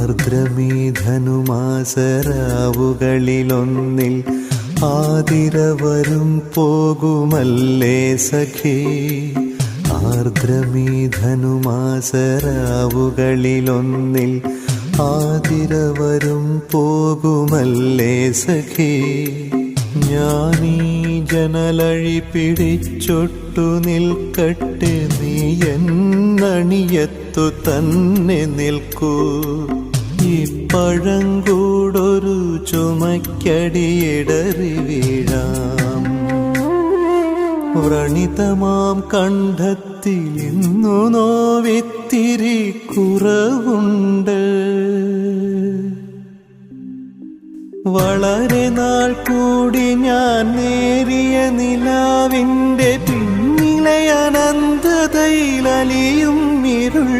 ആർദ്രമീ ധനുമാസരാവുകളിലൊന്നിൽ ആതിര വരും പോകുമല്ലേ സഖി. ആർദ്രമീ ധനുമാസരാവുകളിലൊന്നിൽ ആതിര വരും പോകുമല്ലേ സഖി. ഞാനീ ജനലഴി പിടിച്ചൊട്ടു നിൽക്കട്ടെ, നീ എന്നണിയത്തു തന്നെ നിൽക്കൂ. ഈ പഴങ്കൂടൊരു ചുമക്കടിയിടറി വീഴാം. വ്രണിതമാം കണ്ഠത്തിൽ ഇന്നു നോവിത്തിരി കുറവുണ്ട്. വളരെ നാൾ കൂടി ഞാൻ നേരിയ നിലാവിൻ്റെ പിന്നിലെ അനന്തതയിൽ അലിയും ഇരുൾ.